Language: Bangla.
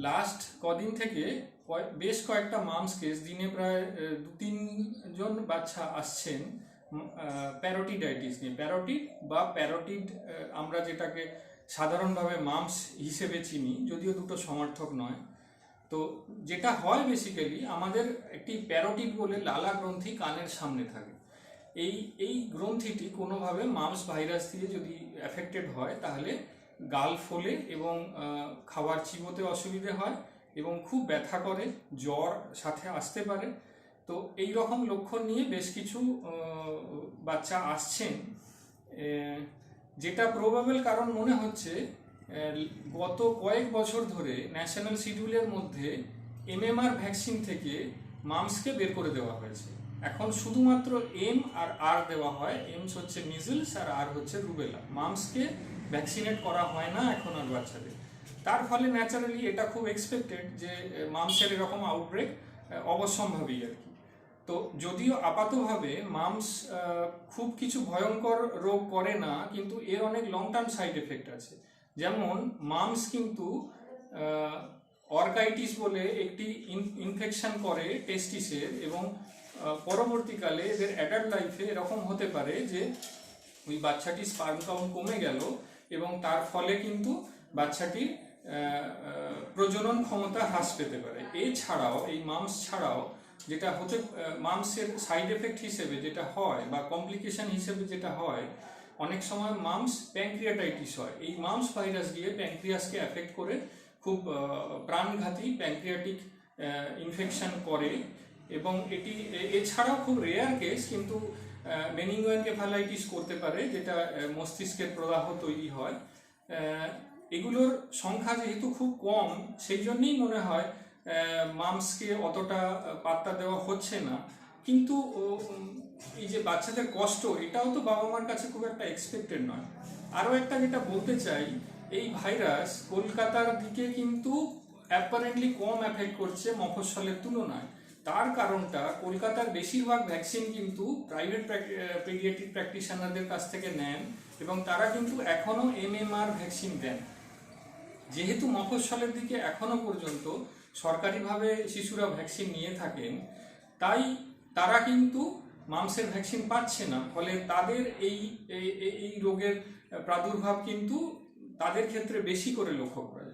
লাস্ট কদিন থেকে বেশ কয়েকটা মামস কেস, দিনে প্রায় 2-3 জন বাচ্চা আসছেন প্যারোটিডাইটিস নিয়ে। প্যারোটিড বা প্যারোটিড আমরা যেটাকে সাধারণভাবে মামস হিসেবে চিনি, যদিও দুটো সমার্থক নয়। তো যেটা হয় বেসিক্যালি, আমাদের একটি প্যারোটিড বলে লালা গ্রন্থি কানের সামনে থাকে। এই এই গ্রন্থিটি কোনোভাবে মামস ভাইরাস দিয়ে যদি অ্যাফেক্টেড হয় তাহলে গাল ফোলে এবং খাবার চিবোতে অসুবিধে হয় এবং খুব ব্যথা করে, জ্বর সাথে আসতে পারে। তো এই রকম লক্ষণ নিয়ে বেশ কিছু বাচ্চা আসছেন। যেটা প্রবাবল কারণ মনে হচ্ছে, গত কয়েক বছর ধরে ন্যাশনাল শিডিউলের মধ্যে এমএমআর ভ্যাকসিন থেকে মামসকে বের করে দেওয়া হয়েছে। এখন শুধুমাত্র এম আর আর দেওয়া হয়। এমস হচ্ছে মিজলস আর আর হচ্ছে রুবেলা। মামসকে ভ্যাকসিনেট করা হয় না এখন আর বাচ্চাদের। তার ফলে ন্যাচারালি এটা খুব এক্সপেক্টেড যে মামসের এরকম আউটব্রেক অবশ্যম্ভাবী আর কি। তো যদিও আপাতভাবে মামস খুব কিছু ভয়ঙ্কর রোগ করে না, কিন্তু এর অনেক লং টার্ম সাইড এফেক্ট আছে। যেমন মামস কিন্তু অর্কাইটিস বলে একটি ইনফেকশন করে টেস্টিসের, এবং পরবর্তীকালে এদের অ্যাডাল্ট লাইফে এরকম হতে পারে যে ওই বাচ্চাটির স্পার্ম কাউন্ট কমে গেল এবং তার ফলে কিন্তু বাচ্চাটির প্রজনন ক্ষমতা হ্রাস পেতে পারে। এছাড়াও এই মামস ছাড়াও যেটা হতে মামসের সাইড এফেক্ট হিসেবে যেটা হয় বা কমপ্লিকেশন হিসেবে যেটা হয়, অনেক সময় মামস প্যানক্রিয়াটাইটিস হয়। এই মামস ভাইরাস গিয়ে প্যানক্রিয়াসকে অ্যাফেক্ট করে খুব প্রাণঘাতী প্যানক্রিয়াটিক ইনফেকশন করে। এবং এটি এছাড়াও খুব রেয়ার কেস, কিন্তু মেনিঙ্গোএনকেফালাইটিস করতে পারে, যেটা মস্তিষ্কের প্রদাহ তৈরি হয়। এগুলোর সংখ্যা যেহেতু খুব কম, সেই জন্যই মনে হয় মামসকে অতটা পাত্তা দেওয়া হচ্ছে না। কিন্তু এই যে বাচ্চাদের কষ্ট, এটাও তো বাবা মার কাছে খুব একটা এক্সপেক্টেড নয়। আরও একটা যেটা বলতে চাই, এই ভাইরাস কলকাতার দিকে কিন্তু অ্যাপারেন্টলি কম এফেক্ট করছে মফস্বলের তুলনায়। তার কারণটা, কলকাতার বেশিরভাগ ভ্যাকসিন কিন্তু প্রাইভেট পেডিয়াট্রিক প্র্যাকটিশনারদের কাছ থেকে নেন এবং তারা কিন্তু এখনও এমএমআর ভ্যাকসিন দেন। যেহেতু মফস্বলের দিকে এখনো পর্যন্ত সরকারিভাবে শিশুরা ভ্যাকসিন নিয়ে থাকেন, তাই তারা কিন্তু মামসের ভ্যাকসিন পাচ্ছে না। ফলে তাদের এই রোগের প্রাদুর্ভাব কিন্তু তাদের ক্ষেত্রে বেশি করে লক্ষ্য করা